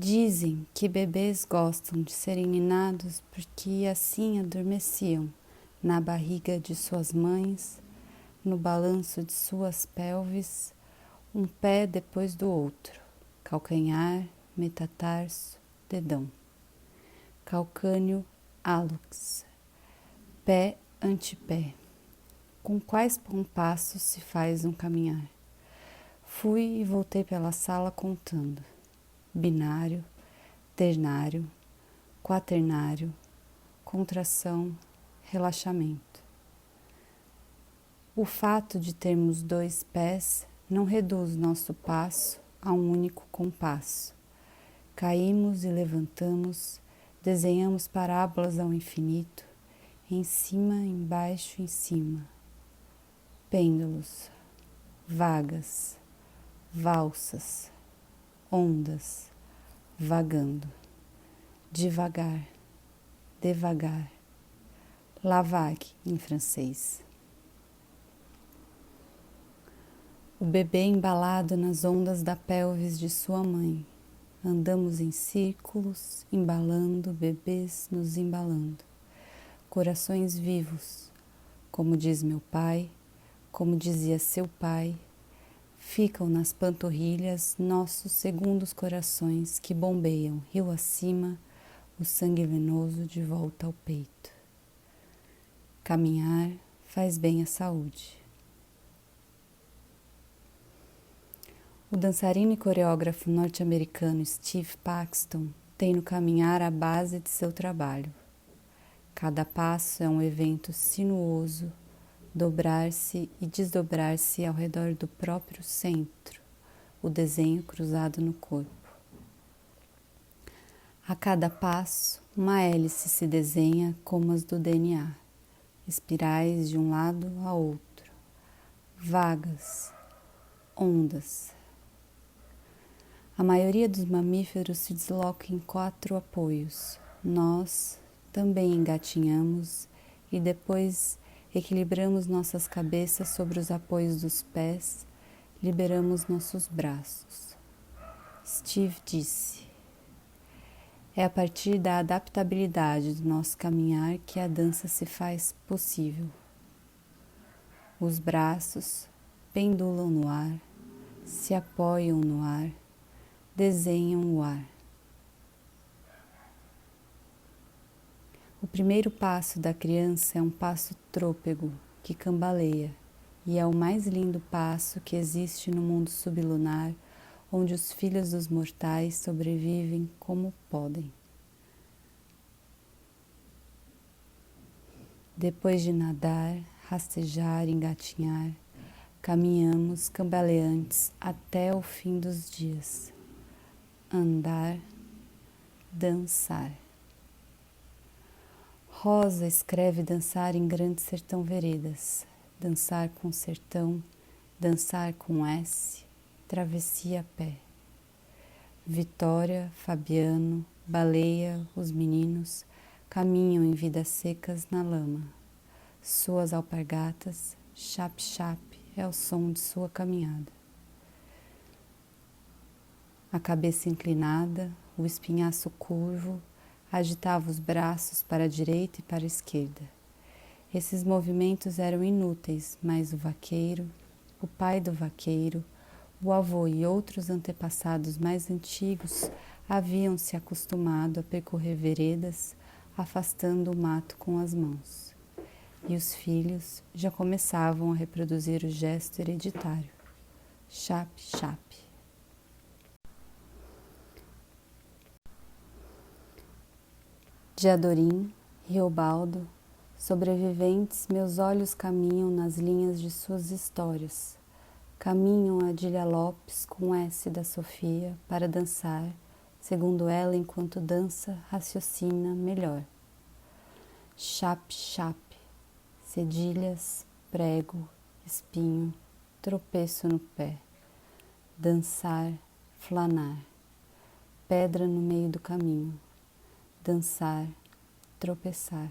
Dizem que bebês gostam de serem ninados porque assim adormeciam na barriga de suas mães, no balanço de suas pelvis, um pé depois do outro, calcanhar, metatarso, dedão, calcânio, hálux, pé, antepé. Com quais compassos se faz um caminhar? Fui e voltei pela sala contando. Binário, ternário, quaternário, contração, relaxamento. O fato de termos 2 pés não reduz nosso passo a um único compasso. Caímos e levantamos, desenhamos parábolas ao infinito, em cima, embaixo, em cima. Pêndulos, vagas, valsas, ondas, vagando, devagar, devagar, la vague em francês. O bebê embalado nas ondas da pelvis de sua mãe. Andamos em círculos, embalando, bebês nos embalando. Corações vivos, como diz meu pai, como dizia seu pai, ficam nas panturrilhas nossos segundos corações que bombeiam rio acima o sangue venoso de volta ao peito. Caminhar faz bem à saúde. O dançarino e coreógrafo norte-americano Steve Paxton tem no caminhar a base de seu trabalho. Cada passo é um evento sinuoso, dobrar-se e desdobrar-se ao redor do próprio centro, o desenho cruzado no corpo. A cada passo, uma hélice se desenha como as do DNA, espirais de um lado a outro, vagas, ondas. A maioria dos mamíferos se desloca em 4 apoios. Nós também engatinhamos e depois equilibramos nossas cabeças sobre os apoios dos pés, liberamos nossos braços. Steve disse: é a partir da adaptabilidade do nosso caminhar que a dança se faz possível. Os braços pendulam no ar, se apoiam no ar, desenham o ar. O primeiro passo da criança é um passo trôpego que cambaleia e é o mais lindo passo que existe no mundo sublunar, onde os filhos dos mortais sobrevivem como podem. Depois de nadar, rastejar, engatinhar, caminhamos cambaleantes até o fim dos dias. Andar, dançar. Rosa escreve dançar em Grande Sertão Veredas, dançar com sertão, dançar com S, travessia a pé. Vitória, Fabiano, Baleia, os meninos caminham em vidas secas na lama. Suas alpargatas, chape-chape é o som de sua caminhada. A cabeça inclinada, o espinhaço curvo, agitava os braços para a direita e para a esquerda. Esses movimentos eram inúteis, mas o vaqueiro, o pai do vaqueiro, o avô e outros antepassados mais antigos haviam se acostumado a percorrer veredas, afastando o mato com as mãos. E os filhos já começavam a reproduzir o gesto hereditário. Chape-chape. De Adorim, Riobaldo, sobreviventes, meus olhos caminham nas linhas de suas histórias. Caminham a Adília Lopes com S da Sofia para dançar, segundo ela, enquanto dança, raciocina melhor. Chape-chape, cedilhas, prego, espinho, tropeço no pé. Dançar, flanar, pedra no meio do caminho. Dançar, tropeçar.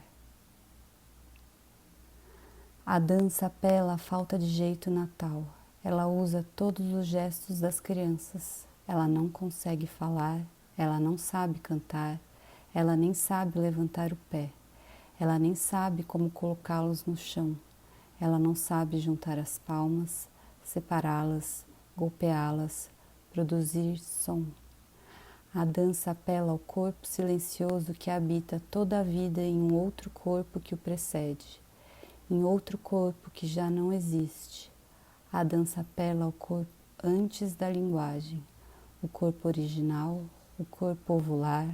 A dança apela à falta de jeito natal. Ela usa todos os gestos das crianças. Ela não consegue falar, Ela não sabe cantar, ela nem sabe levantar o pé, ela nem sabe como colocá-los no chão, ela não sabe juntar as palmas, separá-las, golpeá-las, produzir som. A dança apela ao corpo silencioso que habita toda a vida em um outro corpo que o precede, em outro corpo que já não existe. A dança apela ao corpo antes da linguagem, o corpo original, o corpo ovular,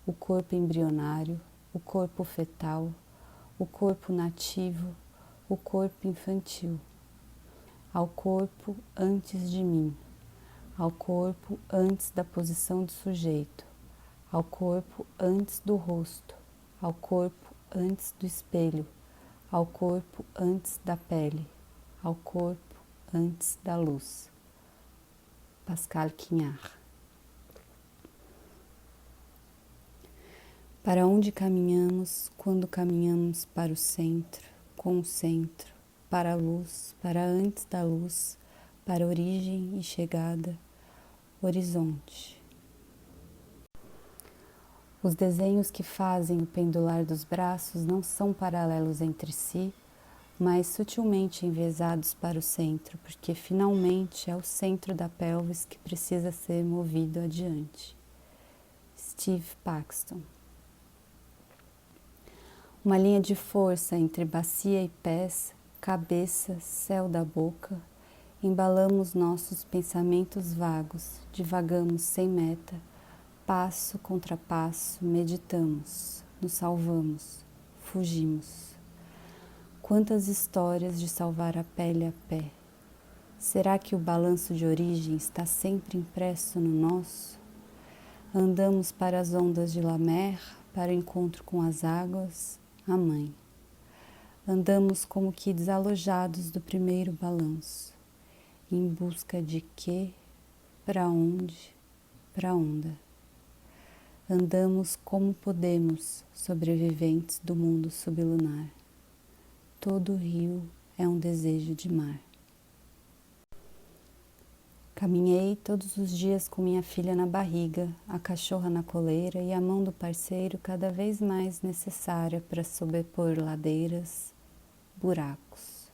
o corpo embrionário, o corpo fetal, o corpo nativo, o corpo infantil, ao corpo antes de mim, ao corpo antes da posição de sujeito, ao corpo antes do rosto, ao corpo antes do espelho, ao corpo antes da pele, ao corpo antes da luz. Pascal Quignard. Para onde caminhamos quando caminhamos para o centro, com o centro, para a luz, para antes da luz, para origem e chegada, horizonte. Os desenhos que fazem o pendular dos braços não são paralelos entre si, mas sutilmente enviesados para o centro, porque finalmente é o centro da pelvis que precisa ser movido adiante. Steve Paxton. Uma linha de força entre bacia e pés, cabeça, céu da boca, embalamos nossos pensamentos vagos, divagamos sem meta, passo contra passo, meditamos, nos salvamos, fugimos. Quantas histórias de salvar a pele a pé. Será que o balanço de origem está sempre impresso no nosso? Andamos para as ondas de La Mer, para o encontro com as águas, a mãe. Andamos como que desalojados do primeiro balanço, em busca de quê, para onde, para onda. Andamos como podemos, sobreviventes do mundo sublunar. Todo rio é um desejo de mar. Caminhei todos os dias com minha filha na barriga, a cachorra na coleira e a mão do parceiro cada vez mais necessária para sobrepor ladeiras, buracos.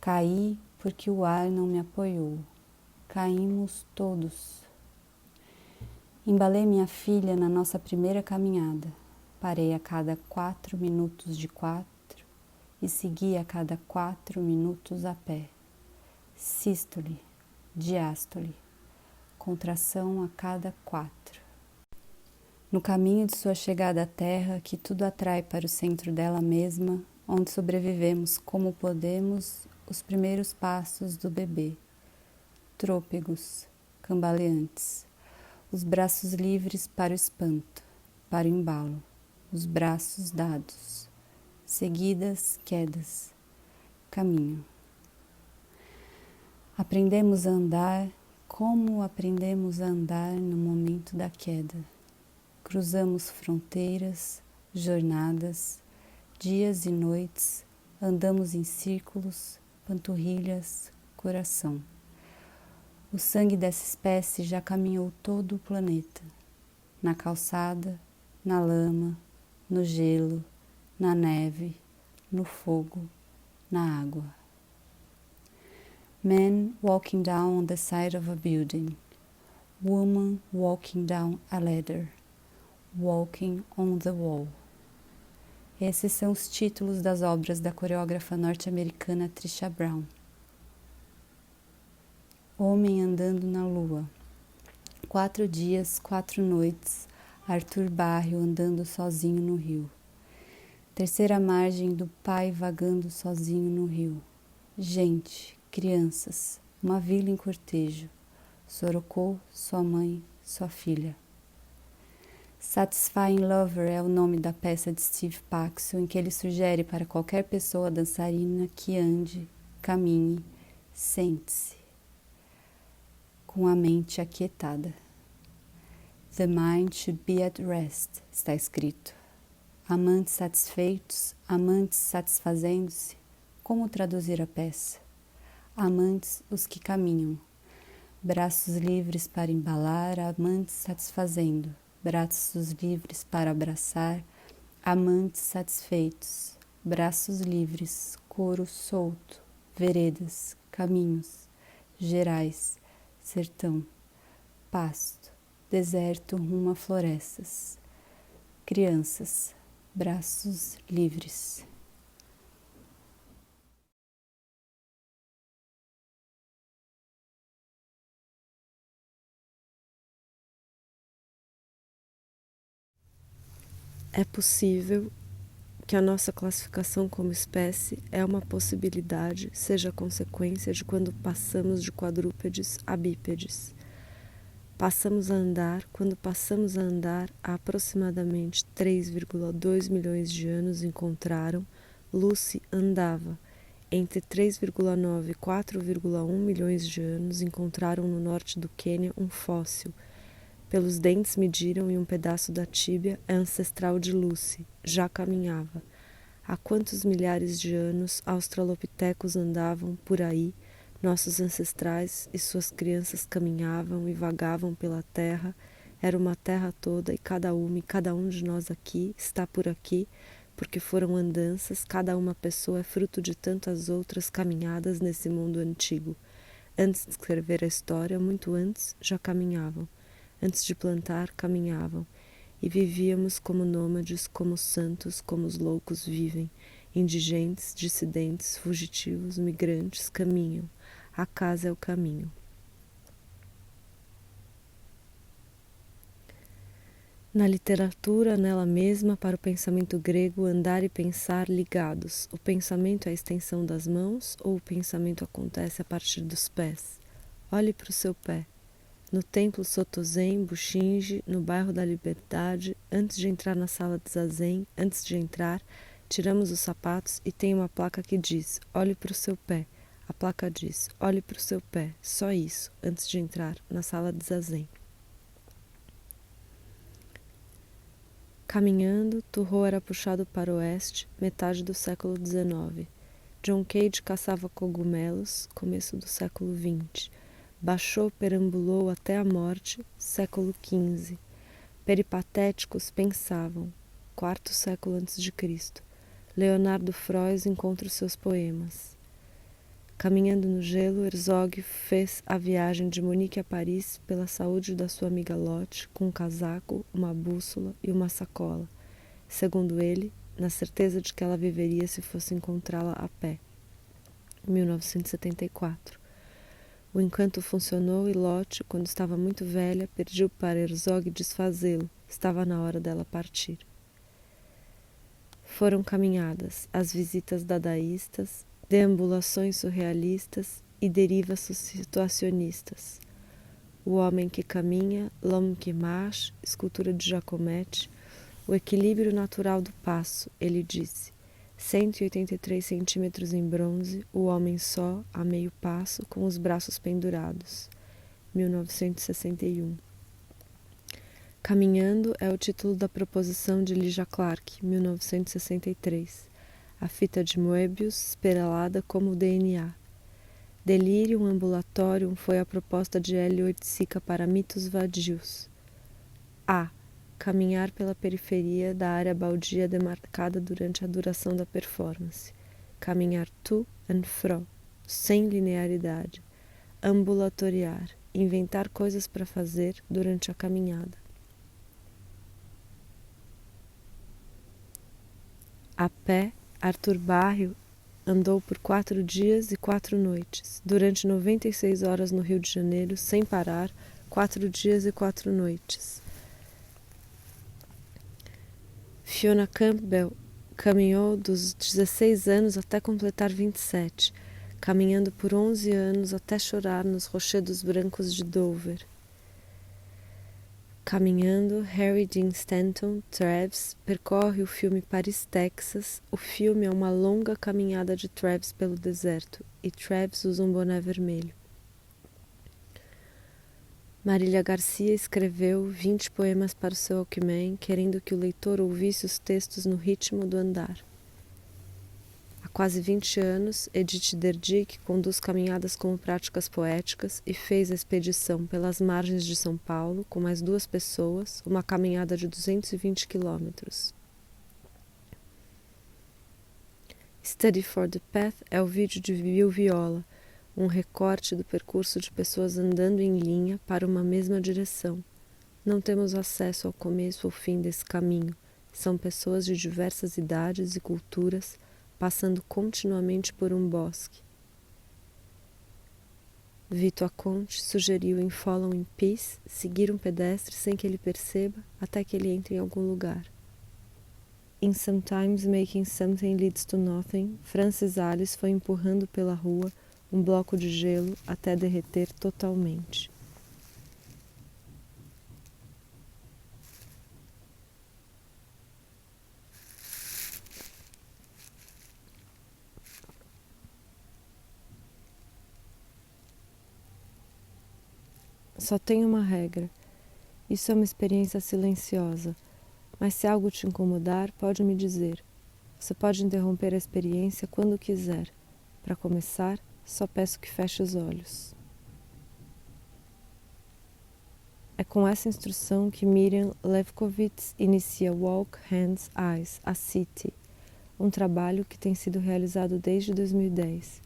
Caí porque o ar não me apoiou. Caímos todos. Embalei minha filha na nossa primeira caminhada. Parei a cada 4 minutos de 4 e segui a cada 4 minutos a pé. Sístole, diástole, contração a cada 4. No caminho de sua chegada à terra, que tudo atrai para o centro dela mesma, onde sobrevivemos como podemos os primeiros passos do bebê. Trôpegos, cambaleantes, os braços livres para o espanto, para o embalo, os braços dados, seguidas quedas, caminho. Aprendemos a andar como aprendemos a andar no momento da queda. Cruzamos fronteiras, jornadas, dias e noites, andamos em círculos, panturrilhas, coração. O sangue dessa espécie já caminhou todo o planeta, na calçada, na lama, no gelo, na neve, no fogo, na água. Man walking down on the side of a building. Woman walking down a ladder. Walking on the wall. Esses são os títulos das obras da coreógrafa norte-americana Trisha Brown. Homem andando na lua. 4 dias, 4 noites. Arthur Barrio andando sozinho no rio. Terceira margem do pai vagando sozinho no rio. Gente, crianças, uma vila em cortejo. Sorocô, sua mãe, sua filha. Satisfying Lover é o nome da peça de Steve Paxton, em que ele sugere para qualquer pessoa dançarina que ande, caminhe, sente-se, com a mente aquietada. The mind should be at rest, está escrito. Amantes satisfeitos, amantes satisfazendo-se, como traduzir a peça? Amantes os que caminham. braços livres para embalar, amantes satisfazendo, braços livres para abraçar, amantes satisfeitos, braços livres, coro solto, veredas, caminhos, gerais, sertão, pasto, deserto rumo a florestas, crianças, braços livres. É possível que a nossa classificação como espécie é uma possibilidade, seja consequência de quando passamos de quadrúpedes a bípedes. Passamos a andar, quando passamos a andar, há aproximadamente 3,2 milhões de anos encontraram, Lucy andava. Entre 3,9 e 4,1 milhões de anos encontraram no norte do Quênia um fóssil. Pelos dentes mediram e um pedaço da tíbia é ancestral de Lucy, já caminhava. Há quantos milhares de anos australopitecos andavam por aí, nossos ancestrais e suas crianças caminhavam e vagavam pela terra, era uma terra toda e cada um de nós aqui está por aqui, porque foram andanças, cada uma pessoa é fruto de tantas outras caminhadas nesse mundo antigo. Antes de escrever a história, muito antes, já caminhavam. Antes de plantar, caminhavam. E vivíamos como nômades, como santos, como os loucos vivem. Indigentes, dissidentes, fugitivos, migrantes, caminham. A casa é o caminho. Na literatura, nela mesma, para o pensamento grego, andar e pensar ligados. O pensamento é a extensão das mãos ou o pensamento acontece a partir dos pés? Olhe para o seu pé. No templo Sotozen, Bushinge, no bairro da Liberdade, antes de entrar na sala de zazen, antes de entrar, tiramos os sapatos e tem uma placa que diz, olhe para o seu pé. A placa diz, olhe para o seu pé, só isso, antes de entrar na sala de zazen. Caminhando, Turro era puxado para o oeste, metade do século XIX. John Cage caçava cogumelos, começo do século XX. Baixou, perambulou até a morte, século XV. Peripatéticos pensavam, quarto século antes de Cristo. Leonardo Frois encontra os seus poemas. Caminhando no gelo, Herzog fez a viagem de Munique a Paris pela saúde da sua amiga Lotte, com um casaco, uma bússola e uma sacola. Segundo ele, na certeza de que ela viveria se fosse encontrá-la a pé. 1974. O encanto funcionou e Lotte, quando estava muito velha, pediu para Herzog desfazê-lo. Estava na hora dela partir. Foram caminhadas, as visitas dadaístas, deambulações surrealistas e derivas situacionistas. O homem que caminha, l'homme qui marche, escultura de Giacometti, o equilíbrio natural do passo, ele disse. 183 centímetros em bronze, o homem só, a meio passo, com os braços pendurados. 1961. Caminhando é o título da proposição de Elijah Clark, 1963. A fita de Moebius, espelhada como o DNA. Delirium ambulatorium foi a proposta de Hélio Oiticica para mitos vadios. A. Caminhar pela periferia da área baldia demarcada durante a duração da performance. Caminhar to and fro, sem linearidade. Ambulatoriar, inventar coisas para fazer durante a caminhada. A pé, Arthur Barrio andou por 4 dias e 4 noites, durante 96 horas no Rio de Janeiro, sem parar, 4 dias e 4 noites. Fiona Campbell caminhou dos 16 anos até completar 27, caminhando por 11 anos até chorar nos rochedos brancos de Dover. Caminhando, Harry Dean Stanton, Travis, percorre o filme Paris, Texas. O filme é uma longa caminhada de Travis pelo deserto, e Travis usa um boné vermelho. Marília Garcia escreveu 20 poemas para o seu Walkman, querendo que o leitor ouvisse os textos no ritmo do andar. A quase 20 anos, Edith Derdick conduz caminhadas como práticas poéticas e fez a expedição pelas margens de São Paulo com mais 2 pessoas, uma caminhada de 220 quilômetros. Study for the Path é o vídeo de Bill Viola, um recorte do percurso de pessoas andando em linha para uma mesma direção. Não temos acesso ao começo ou fim desse caminho. São pessoas de diversas idades e culturas passando continuamente por um bosque. Vito Aconte sugeriu em Following Peace seguir um pedestre sem que ele perceba até que ele entre em algum lugar. Em Sometimes Making Something Leads to Nothing, Francis Alice foi empurrando pela rua um bloco de gelo até derreter totalmente. Só tem uma regra. Isso é uma experiência silenciosa, mas se algo te incomodar, pode me dizer. Você pode interromper a experiência quando quiser. Para começar, só peço que feche os olhos. É com essa instrução que Miriam Lefkowitz inicia Walk, Hands, Eyes, a City, um trabalho que tem sido realizado desde 2010.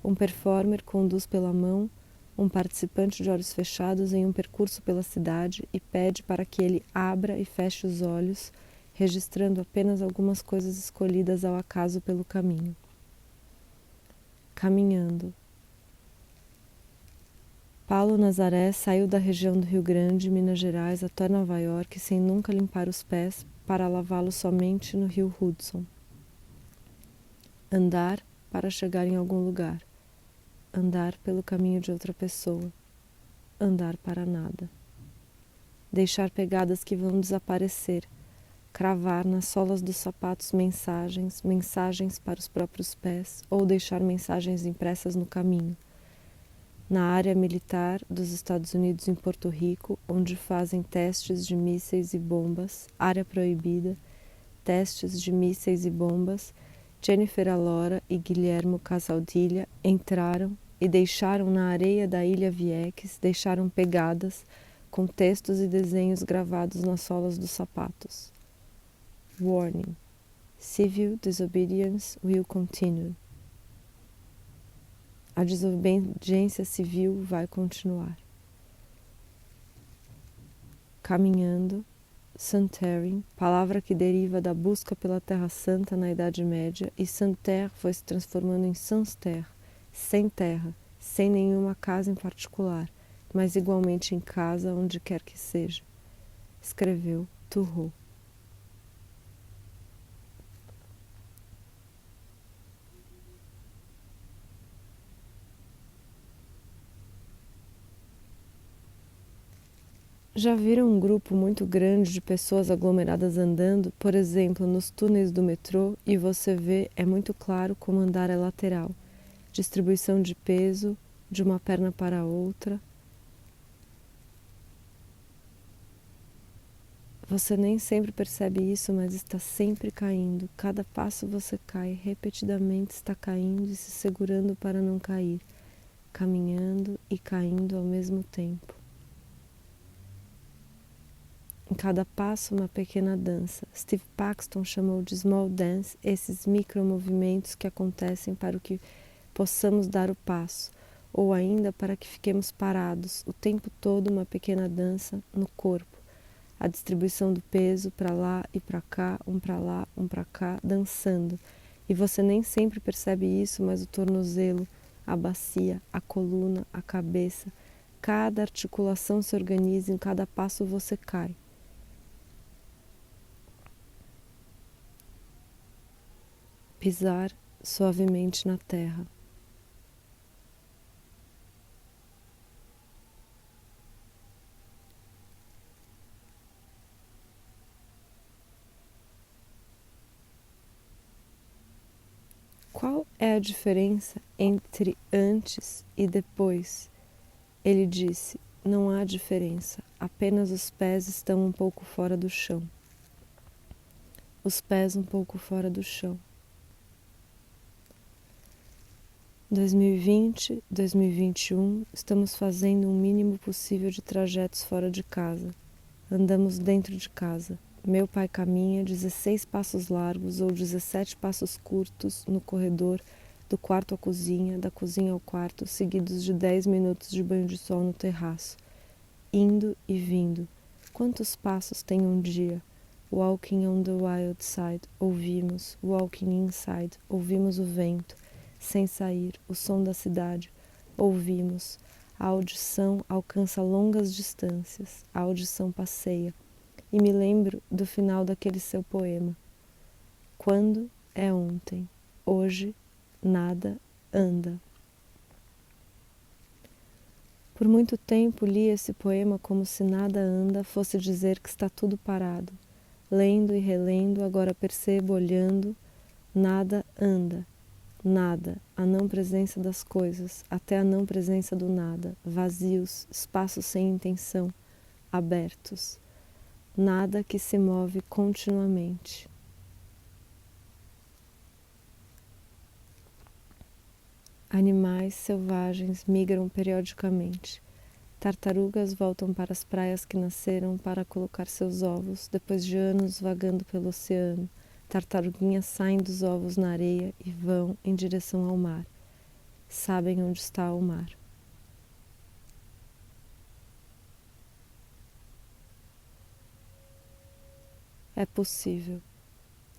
Um performer conduz pela mão um participante de olhos fechados em um percurso pela cidade e pede para que ele abra e feche os olhos, registrando apenas algumas coisas escolhidas ao acaso pelo caminho. Caminhando. Paulo Nazaré saiu da região do Rio Grande, Minas Gerais, até Nova York sem nunca limpar os pés para lavá-los somente no rio Hudson. Andar para chegar em algum lugar. Andar pelo caminho de outra pessoa. Andar para nada. Deixar pegadas que vão desaparecer. Cravar nas solas dos sapatos mensagens para os próprios pés ou deixar mensagens impressas no caminho. Na área militar dos Estados Unidos em Porto Rico, onde fazem testes de mísseis e bombas, área proibida, testes de mísseis e bombas, Jennifer Alora e Guilhermo Casaldilha entraram e deixaram na areia da ilha Vieques, deixaram pegadas com textos e desenhos gravados nas solas dos sapatos. Warning: Civil disobedience will continue. A desobediência civil vai continuar. Caminhando, Santerin, palavra que deriva da busca pela Terra Santa na Idade Média, e Santerre foi se transformando em Sansterre, sem terra, sem nenhuma casa em particular, mas igualmente em casa onde quer que seja. Escreveu Turreau. Já viram um grupo muito grande de pessoas aglomeradas andando, por exemplo, nos túneis do metrô, e você vê, é muito claro como andar é lateral. Distribuição de peso, de uma perna para a outra. Você nem sempre percebe isso, mas está sempre caindo. Cada passo você cai, repetidamente está caindo e se segurando para não cair, caminhando e caindo ao mesmo tempo. Em cada passo, uma pequena dança. Steve Paxton chamou de small dance esses micromovimentos que acontecem para que possamos dar o passo, ou ainda para que fiquemos parados, o tempo todo uma pequena dança no corpo. A distribuição do peso para lá e para cá, um para lá, um para cá, dançando. E você nem sempre percebe isso, mas o tornozelo, a bacia, a coluna, a cabeça, cada articulação se organiza, em cada passo você cai. Pisar suavemente na terra. Qual é a diferença entre antes e depois? Ele disse, não há diferença, apenas os pés estão um pouco fora do chão. Os pés um pouco fora do chão. 2020, 2021, estamos fazendo o mínimo possível de trajetos fora de casa. Andamos dentro de casa. Meu pai caminha 16 passos largos ou 17 passos curtos no corredor, do quarto à cozinha, da cozinha ao quarto, seguidos de 10 minutos de banho de sol no terraço. Indo e vindo. Quantos passos tem um dia? Walking on the wild side, ouvimos. Walking inside, ouvimos o vento. Sem sair, o som da cidade, ouvimos. A audição alcança longas distâncias, a audição passeia. E me lembro do final daquele seu poema. Quando é ontem, hoje nada anda. Por muito tempo li esse poema como se nada anda fosse dizer que está tudo parado. Lendo e relendo, agora percebo, olhando, nada anda. Nada, a não presença das coisas, até a não presença do nada, vazios, espaços sem intenção, abertos. Nada que se move continuamente. Animais selvagens migram periodicamente. Tartarugas voltam para as praias que nasceram para colocar seus ovos, depois de anos vagando pelo oceano. Tartaruguinhas saem dos ovos na areia e vão em direção ao mar. Sabem onde está o mar. É possível,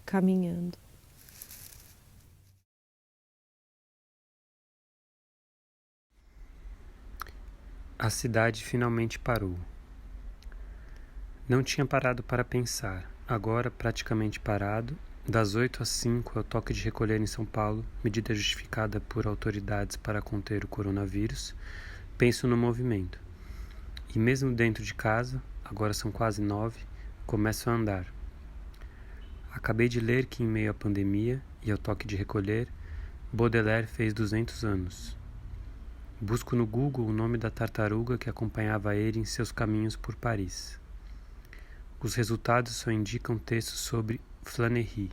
caminhando. A cidade finalmente parou. Não tinha parado para pensar. Agora, praticamente parado, das 8 às 5 é o toque de recolher em São Paulo, medida justificada por autoridades para conter o coronavírus. Penso no movimento. E mesmo dentro de casa, agora são quase 9, começo a andar. Acabei de ler que em meio à pandemia e ao toque de recolher, Baudelaire fez 200 anos. Busco no Google o nome da tartaruga que acompanhava ele em seus caminhos por Paris. Os resultados só indicam textos sobre Flanery.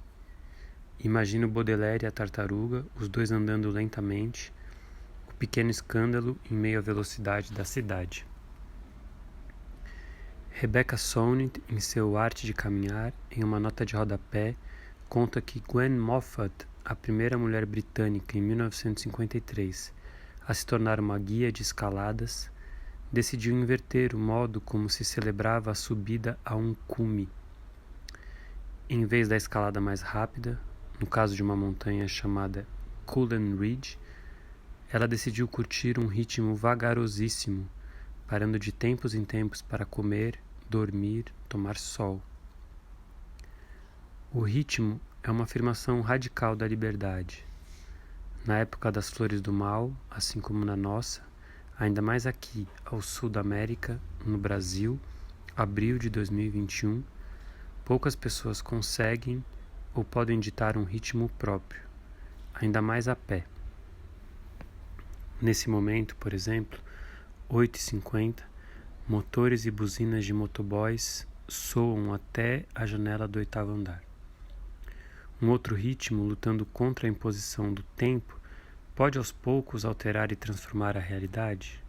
Imagino Baudelaire e a tartaruga, os dois andando lentamente, o pequeno escândalo em meio à velocidade da cidade. Rebecca Solnit, em seu Arte de Caminhar, em uma nota de rodapé, conta que Gwen Moffat, a primeira mulher britânica em 1953 a se tornar uma guia de escaladas, decidiu inverter o modo como se celebrava a subida a um cume. Em vez da escalada mais rápida, no caso de uma montanha chamada Cullen Ridge, ela decidiu curtir um ritmo vagarosíssimo, parando de tempos em tempos para comer, dormir, tomar sol. O ritmo é uma afirmação radical da liberdade. Na época das flores do mal, assim como na nossa, ainda mais aqui, ao sul da América, no Brasil, abril de 2021, poucas pessoas conseguem ou podem ditar um ritmo próprio, ainda mais a pé. Nesse momento, por exemplo, 8h50, motores e buzinas de motoboys soam até a janela do 8º andar. Um outro ritmo, lutando contra a imposição do tempo, pode aos poucos alterar e transformar a realidade?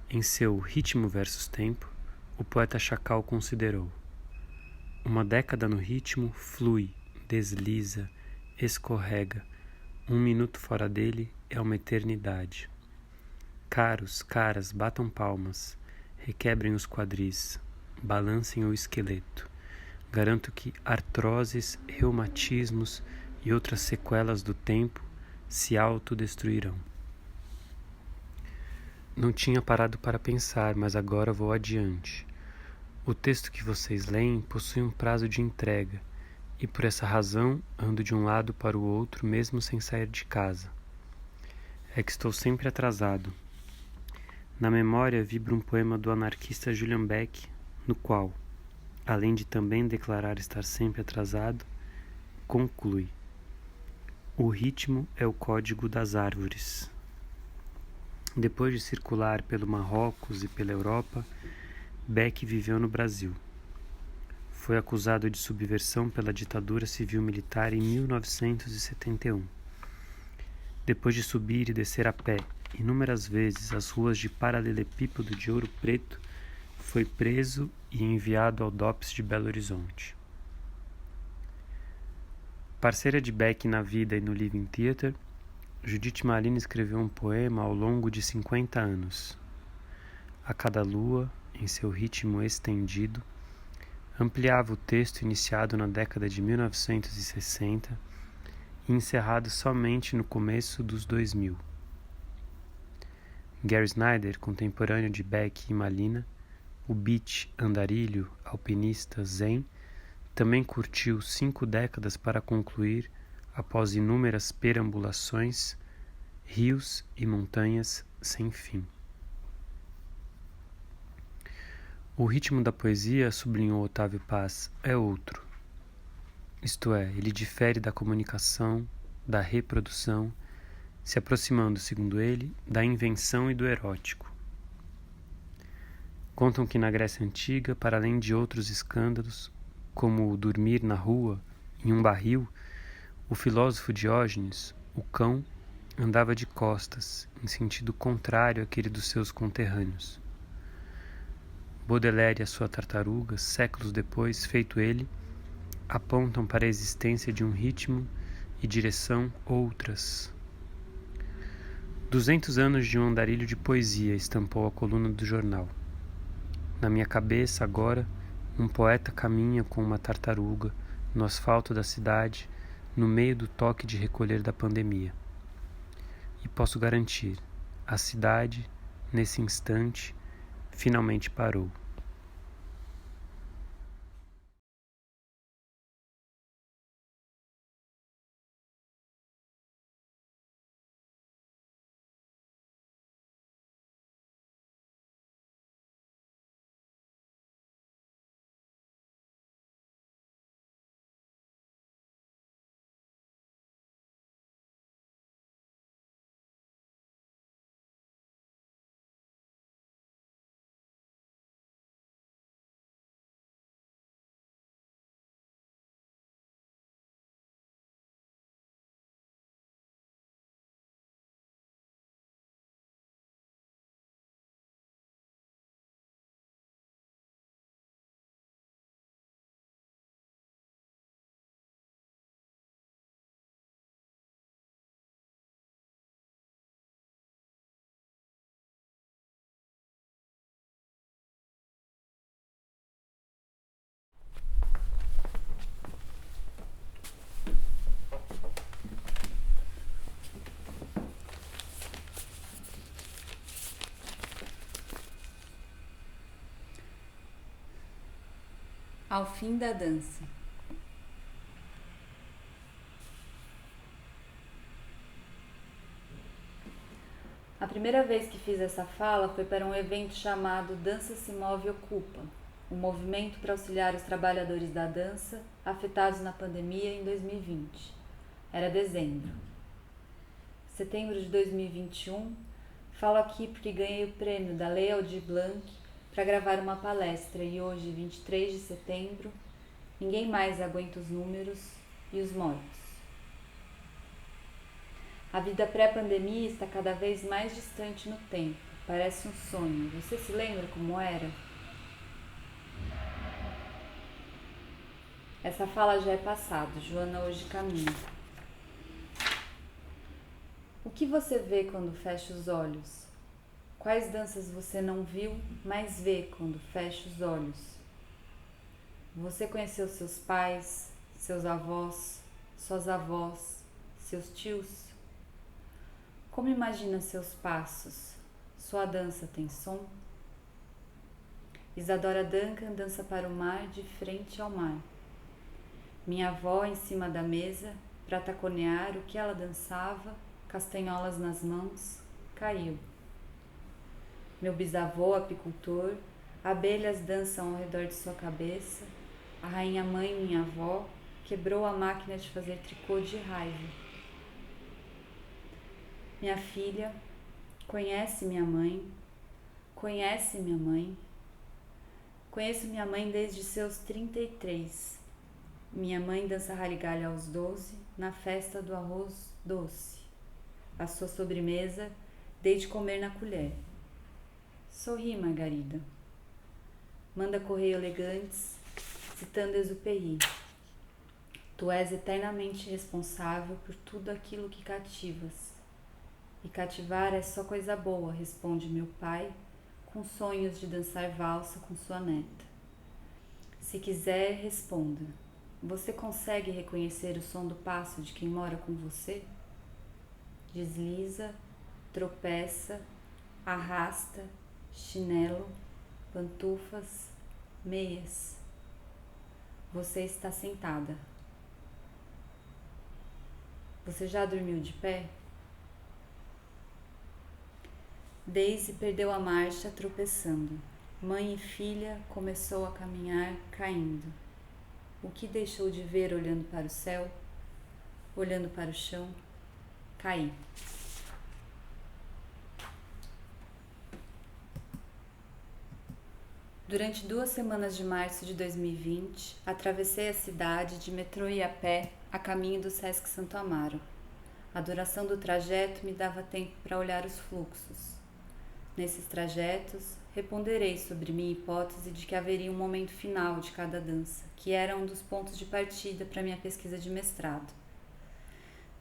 Em seu Ritmo versus Tempo, o poeta Chacal considerou: uma década no ritmo flui, desliza, escorrega. 1 minuto fora dele é uma eternidade. Caros, caras, batam palmas, requebrem os quadris, balancem o esqueleto. Garanto que artroses, reumatismos e outras sequelas do tempo se autodestruirão. Não tinha parado para pensar, mas agora vou adiante. O texto que vocês leem possui um prazo de entrega, e por essa razão ando de um lado para o outro mesmo sem sair de casa. É que estou sempre atrasado. Na memória vibra um poema do anarquista Julian Beck, no qual, além de também declarar estar sempre atrasado, conclui: o ritmo é o código das árvores. Depois de circular pelo Marrocos e pela Europa, Beck viveu no Brasil. Foi acusado de subversão pela ditadura civil-militar em 1971. Depois de subir e descer a pé inúmeras vezes as ruas de paralelepípedo de Ouro Preto, foi preso e enviado ao DOPS de Belo Horizonte. Parceira de Beck na vida e no Living Theatre, Judith Malina escreveu um poema ao longo de 50 anos. A cada lua, em seu ritmo estendido, ampliava o texto iniciado na década de 1960 e encerrado somente no começo dos 2000. Gary Snyder, contemporâneo de Beck e Malina, o beat, andarilho, alpinista, zen, também curtiu 5 décadas para concluir, após inúmeras perambulações, rios e montanhas sem fim. O ritmo da poesia, sublinhou Otávio Paz, é outro. Isto é, ele difere da comunicação, da reprodução, se aproximando, segundo ele, da invenção e do erótico. Contam que na Grécia Antiga, para além de outros escândalos, como o dormir na rua, em um barril, o filósofo Diógenes, o cão, andava de costas, em sentido contrário àquele dos seus conterrâneos. Baudelaire e a sua tartaruga, séculos depois, feito ele, apontam para a existência de um ritmo e direção outras. 200 anos de um andarilho de poesia, estampou a coluna do jornal. Na minha cabeça, agora, um poeta caminha com uma tartaruga no asfalto da cidade, no meio do toque de recolher da pandemia. E posso garantir, a cidade, nesse instante, finalmente parou. Ao fim da dança. A primeira vez que fiz essa fala foi para um evento chamado Dança se Move Ocupa, um movimento para auxiliar os trabalhadores da dança afetados na pandemia em 2020. Era dezembro. Setembro de 2021, falo aqui porque ganhei o prêmio da Lei Aldir Blanc para gravar uma palestra e hoje, 23 de setembro, ninguém mais aguenta os números e os mortos. A vida pré-pandemia está cada vez mais distante no tempo, parece um sonho. Você se lembra como era? Essa fala já é passado, Joana hoje caminha. O que você vê quando fecha os olhos? Quais danças você não viu, mas vê quando fecha os olhos? Você conheceu seus pais, seus avós, suas avós, seus tios? Como imagina seus passos? Sua dança tem som? Isadora Duncan dança para o mar de frente ao mar. Minha avó em cima da mesa, para taconear o que ela dançava, castanholas nas mãos, caiu. Meu bisavô, apicultor, abelhas dançam ao redor de sua cabeça. A rainha-mãe, minha avó, quebrou a máquina de fazer tricô de raiva. Minha filha, conhece minha mãe? Conhece minha mãe? Conheço minha mãe desde seus 33. Minha mãe dança raligalho aos 12, na festa do arroz doce. a sua sobremesa, dei de comer na colher. Sorri, Margarida. Manda correio elegantes, citando Exupéry. Tu és eternamente responsável por tudo aquilo que cativas. E cativar é só coisa boa, responde meu pai, com sonhos de dançar valsa com sua neta. Se quiser, responda. Você consegue reconhecer o som do passo de quem mora com você? Desliza, tropeça, arrasta, chinelo, pantufas, meias. Você está sentada. Você já dormiu de pé? Daisy perdeu a marcha tropeçando. Mãe e filha começou a caminhar caindo. O que deixou de ver olhando para o céu, olhando para o chão? Caí. Durante 2 semanas de março de 2020, atravessei a cidade de metrô e a pé a caminho do Sesc Santo Amaro. A duração do trajeto me dava tempo para olhar os fluxos. Nesses trajetos, reponderei sobre minha hipótese de que haveria um momento final de cada dança, que era um dos pontos de partida para minha pesquisa de mestrado.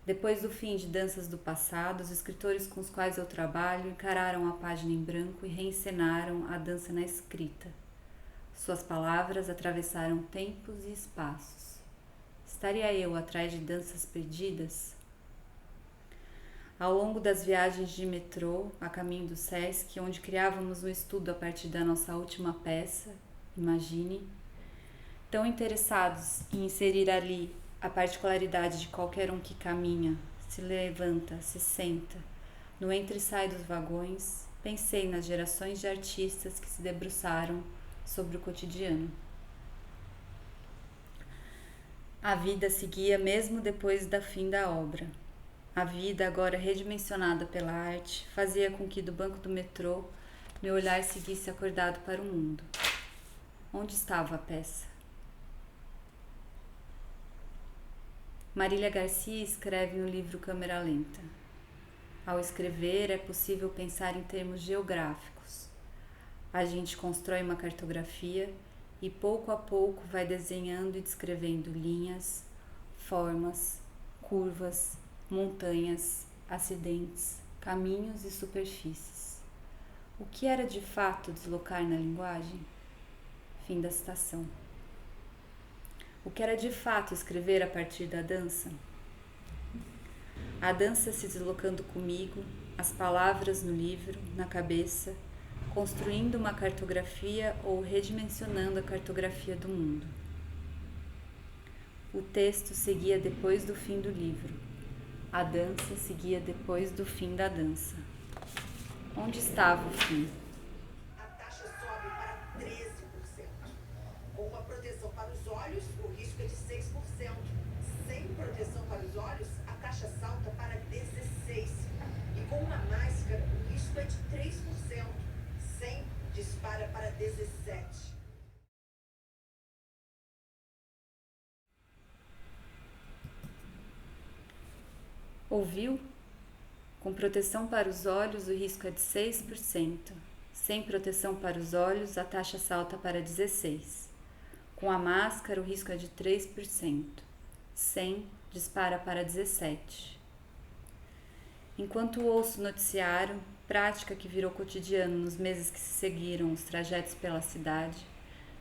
Depois do fim de Danças do Passado, os escritores com os quais eu trabalho encararam a página em branco e reencenaram a dança na escrita. Suas palavras atravessaram tempos e espaços. Estaria eu atrás de danças perdidas? Ao longo das viagens de metrô, a caminho do Sesc, onde criávamos um estudo a partir da nossa última peça, Imagine, tão interessados em inserir ali a particularidade de qualquer um que caminha, se levanta, se senta, no entra e sai dos vagões, pensei nas gerações de artistas que se debruçaram sobre o cotidiano. A vida seguia mesmo depois do fim da obra. A vida, agora redimensionada pela arte, fazia com que do banco do metrô meu olhar seguisse acordado para o mundo. Onde estava a peça? Marília Garcia escreve no livro Câmera Lenta. Ao escrever, é possível pensar em termos geográficos. A gente constrói uma cartografia e pouco a pouco vai desenhando e descrevendo linhas, formas, curvas, montanhas, acidentes, caminhos e superfícies. O que era de fato deslocar na linguagem? Fim da citação. O que era de fato escrever a partir da dança? A dança se deslocando comigo, as palavras no livro, na cabeça, construindo uma cartografia ou redimensionando a cartografia do mundo. O texto seguia depois do fim do livro. A dança seguia depois do fim da dança. Onde estava o fim? A taxa sobe para 13%. Com uma proteção para os olhos, o risco é de 6%. Sem proteção para os olhos, a taxa salta para 16%. E com uma máscara, o risco é de 3%. Sem, dispara para 17%. Ouviu? Com proteção para os olhos, o risco é de 6%. Sem proteção para os olhos, a taxa salta para 16%. Com a máscara, o risco é de 3%. Sem, dispara para 17%. Enquanto ouço o noticiário, prática que virou cotidiano nos meses que se seguiram os trajetos pela cidade,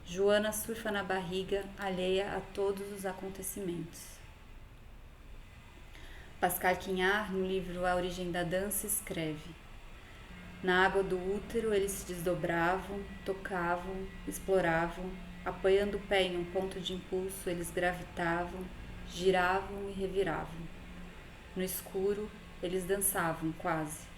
Joana surfa na barriga, alheia a todos os acontecimentos. Pascal Quignard, no livro A Origem da Dança, escreve: na água do útero eles se desdobravam, tocavam, exploravam, apoiando o pé em um ponto de impulso, eles gravitavam, giravam e reviravam. No escuro, eles dançavam, quase.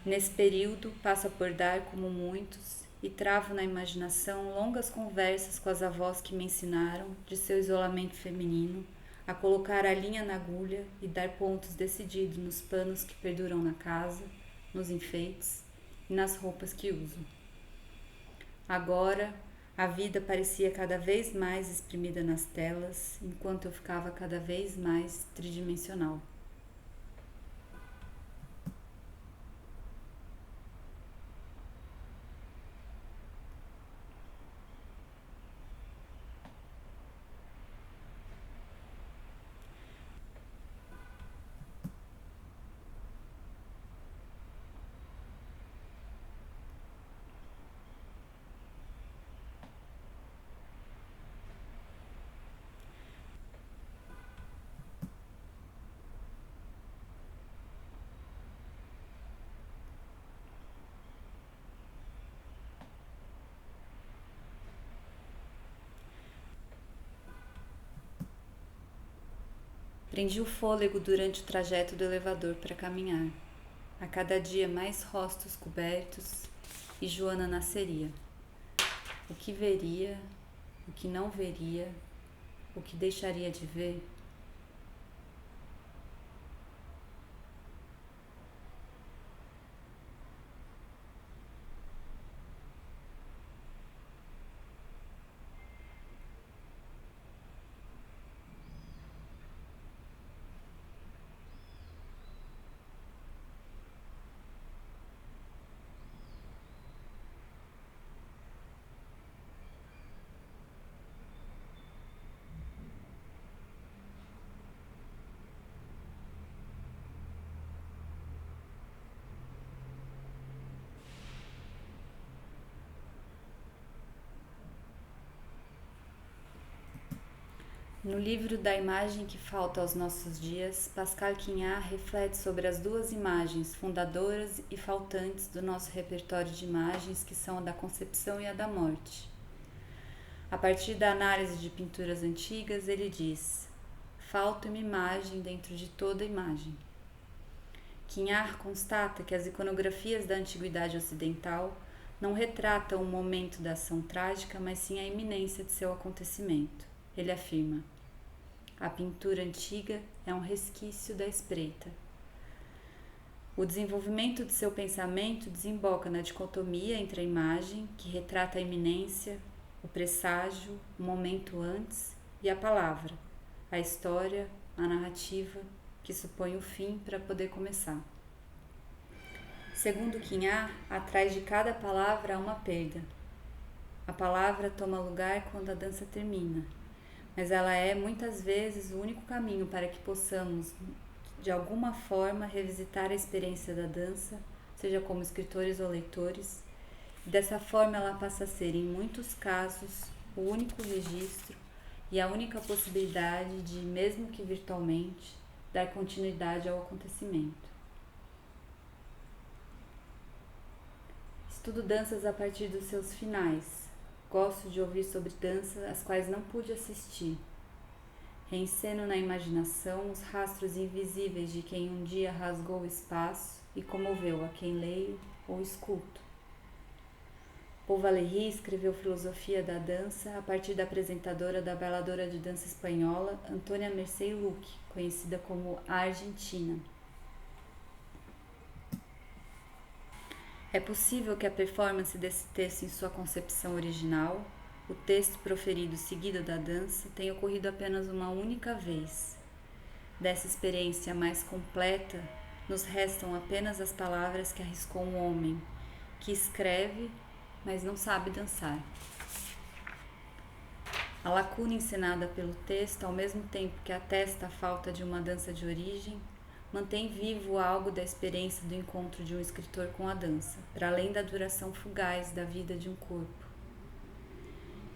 Nesse período, passo a bordar como muitos e travo na imaginação longas conversas com as avós que me ensinaram, de seu isolamento feminino, a colocar a linha na agulha e dar pontos decididos nos panos que perduram na casa, nos enfeites e nas roupas que uso. Agora, a vida parecia cada vez mais exprimida nas telas, enquanto eu ficava cada vez mais tridimensional. Prendi o fôlego durante o trajeto do elevador para caminhar. A cada dia mais rostos cobertos e Joana nasceria. O que veria, o que não veria, o que deixaria de ver? No livro Da Imagem que Falta aos Nossos Dias, Pascal Quignard reflete sobre as duas imagens fundadoras e faltantes do nosso repertório de imagens, que são a da concepção e a da morte. A partir da análise de pinturas antigas, ele diz: falta uma imagem dentro de toda imagem. Quignard constata que as iconografias da antiguidade ocidental não retratam o momento da ação trágica, mas sim a iminência de seu acontecimento. Ele afirma: a pintura antiga é um resquício da espreita. O desenvolvimento de seu pensamento desemboca na dicotomia entre a imagem, que retrata a iminência, o presságio, o momento antes, e a palavra, a história, a narrativa, que supõe o fim para poder começar. Segundo Quignard, atrás de cada palavra há uma perda. A palavra toma lugar quando a dança termina, mas ela é muitas vezes o único caminho para que possamos, de alguma forma, revisitar a experiência da dança, seja como escritores ou leitores, e dessa forma ela passa a ser, em muitos casos, o único registro e a única possibilidade de, mesmo que virtualmente, dar continuidade ao acontecimento. Estudo danças a partir dos seus finais. Gosto de ouvir sobre danças às quais não pude assistir. Reenceno na imaginação os rastros invisíveis de quem um dia rasgou o espaço e comoveu a quem leio ou escuto. Paul Valéry escreveu Filosofia da Dança a partir da apresentadora da bailadora de dança espanhola Antônia Mercè Luque, conhecida como a Argentina. É possível que a performance desse texto em sua concepção original, o texto proferido seguido da dança, tenha ocorrido apenas uma única vez. Dessa experiência mais completa, nos restam apenas as palavras que arriscou um homem, que escreve, mas não sabe dançar. A lacuna encenada pelo texto, ao mesmo tempo que atesta a falta de uma dança de origem, mantém vivo algo da experiência do encontro de um escritor com a dança, para além da duração fugaz da vida de um corpo.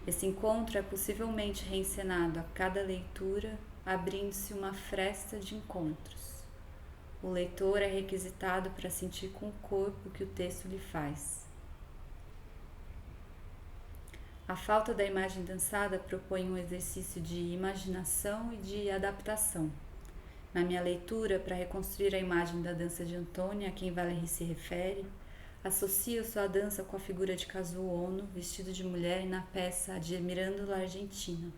Esse encontro é possivelmente reencenado a cada leitura, abrindo-se uma fresta de encontros. O leitor é requisitado para sentir com o corpo o que o texto lhe faz. A falta da imagem dançada propõe um exercício de imaginação e de adaptação. Na minha leitura, para reconstruir a imagem da dança de Antônia, a quem Valéry se refere, associo sua dança com a figura de Kazuo Ono, vestido de mulher na peça Admirando la Argentina.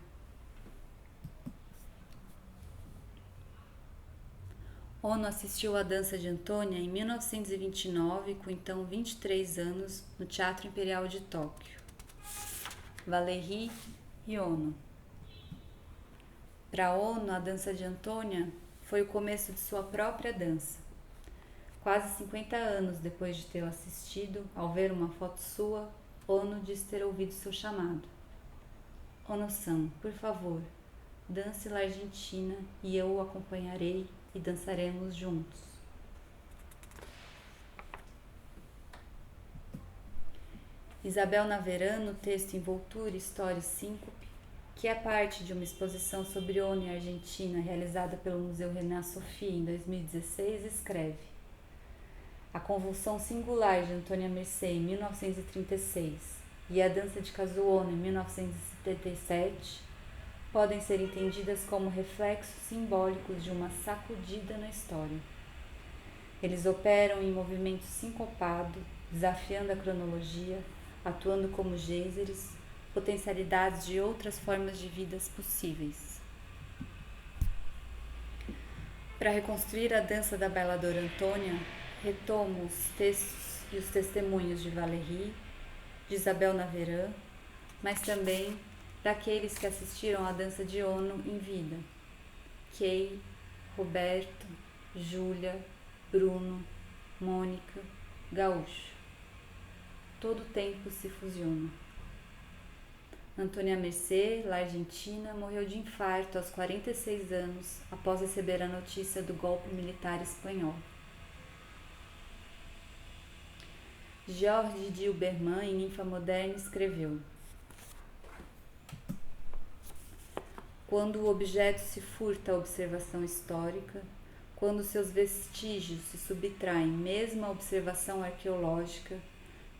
Ono assistiu à dança de Antônia em 1929, com então 23 anos, no Teatro Imperial de Tóquio. Valéry e Ono. Para Ono, a dança de Antônia foi o começo de sua própria dança. Quase 50 anos depois de tê-la assistido, ao ver uma foto sua, Ono diz ter ouvido seu chamado. Ono-san, por favor, dance La Argentina e eu o acompanharei e dançaremos juntos. Isabel Naverano, texto Envoltura, História e Síncope, que é parte de uma exposição sobre Ono e Argentina realizada pelo Museu Renan Sofia em 2016, escreve: a convulsão singular de Antônia Mercè em 1936 e a dança de Kazuo Ono em 1977 podem ser entendidas como reflexos simbólicos de uma sacudida na história. Eles operam em movimento sincopado, desafiando a cronologia, atuando como gêiseres, potencialidades de outras formas de vidas possíveis. Para reconstruir a dança da bailadora Antônia, retomo os textos e os testemunhos de Valéry, de Isabel Naveran, mas também daqueles que assistiram à dança de Ono em vida: Kay, Roberto, Júlia, Bruno, Mônica, Gaúcho. Todo o tempo se fusiona. Antônia Mercê, lá Argentina, morreu de infarto aos 46 anos após receber a notícia do golpe militar espanhol. Georges Dilberman, em Ninfa Moderna, escreveu: quando o objeto se furta à observação histórica, quando seus vestígios se subtraem mesmo à observação arqueológica,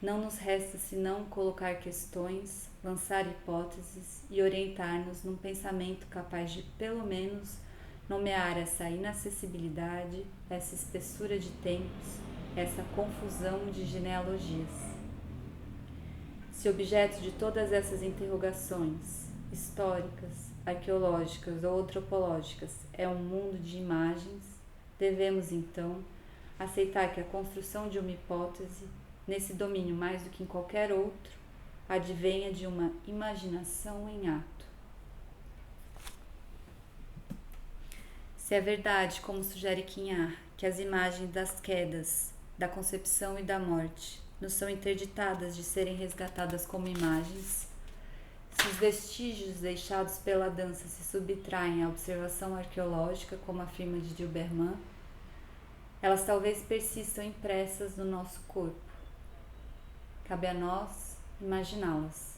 não nos resta senão colocar questões, lançar hipóteses e orientar-nos num pensamento capaz de, pelo menos, nomear essa inacessibilidade, essa espessura de tempos, essa confusão de genealogias. Se objeto de todas essas interrogações, históricas, arqueológicas ou antropológicas, é um mundo de imagens, devemos, então, aceitar que a construção de uma hipótese, nesse domínio mais do que em qualquer outro, advenha de uma imaginação em ato. Se é verdade, como sugere Quignard, que as imagens das quedas, da concepção e da morte nos são interditadas de serem resgatadas como imagens, se os vestígios deixados pela dança se subtraem à observação arqueológica, como afirma de Dilberman, elas talvez persistam impressas no nosso corpo. Cabe a nós imaginá-las.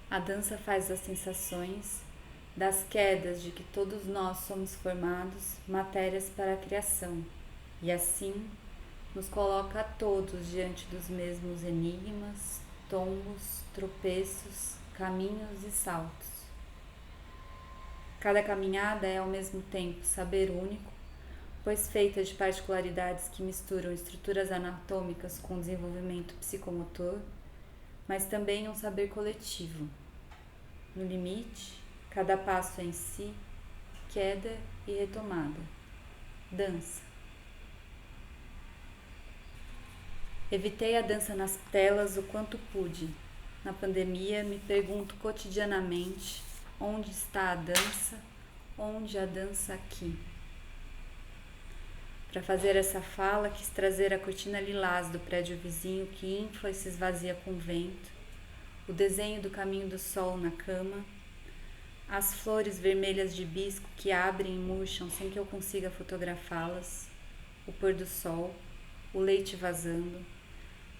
A dança faz das sensações, das quedas de que todos nós somos formados, matérias para a criação, e assim nos coloca a todos diante dos mesmos enigmas, tombos, tropeços, caminhos e saltos. Cada caminhada é ao mesmo tempo saber único, pois feita de particularidades que misturam estruturas anatômicas com desenvolvimento psicomotor, mas também um saber coletivo. No limite, cada passo é em si, queda e retomada. Dança. Evitei a dança nas telas o quanto pude. Na pandemia, me pergunto cotidianamente onde está a dança, onde a dança aqui. Para fazer essa fala, quis trazer a cortina lilás do prédio vizinho que infla e se esvazia com o vento, o desenho do caminho do sol na cama, as flores vermelhas de hibisco que abrem e murcham sem que eu consiga fotografá-las, o pôr do sol, o leite vazando,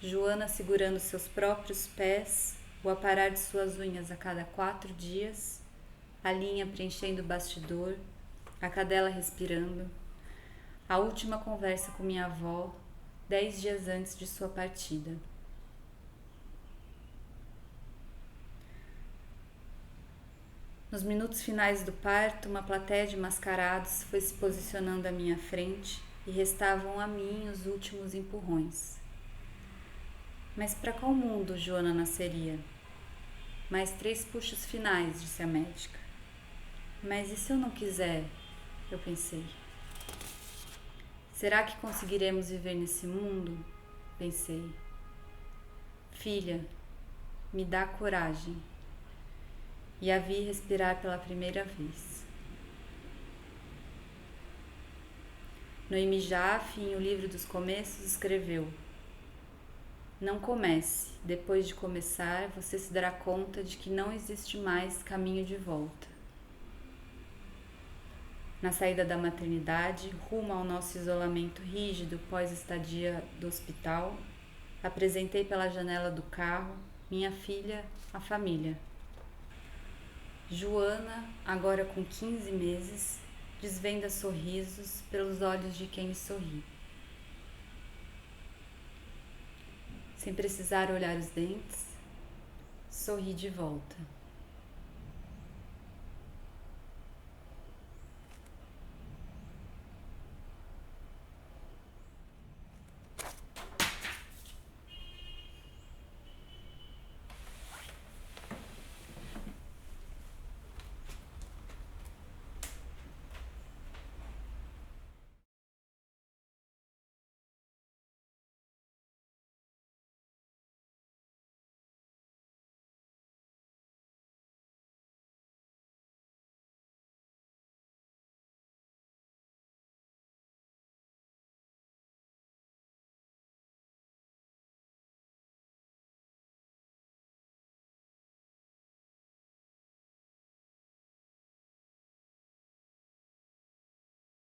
Joana segurando seus próprios pés, o aparar de suas unhas a cada 4 dias, a linha preenchendo o bastidor, a cadela respirando, a última conversa com minha avó, 10 dias antes de sua partida. Nos minutos finais do parto, uma plateia de mascarados foi se posicionando à minha frente e restavam a mim os últimos empurrões. Mas para qual mundo Joana nasceria? Mais 3 puxos finais, disse a médica. Mas e se eu não quiser? Eu pensei. Será que conseguiremos viver nesse mundo? Pensei. Filha, me dá coragem. e a vi respirar pela primeira vez. Noemi Jaffe, em O Livro dos Começos, escreveu: não comece, depois de começar você se dará conta de que não existe mais caminho de volta. Na saída da maternidade, rumo ao nosso isolamento rígido pós-estadia do hospital, apresentei pela janela do carro minha filha à família. Joana, agora com 15 meses, desvenda sorrisos pelos olhos de quem lhe sorri. Sem precisar olhar os dentes, sorri de volta.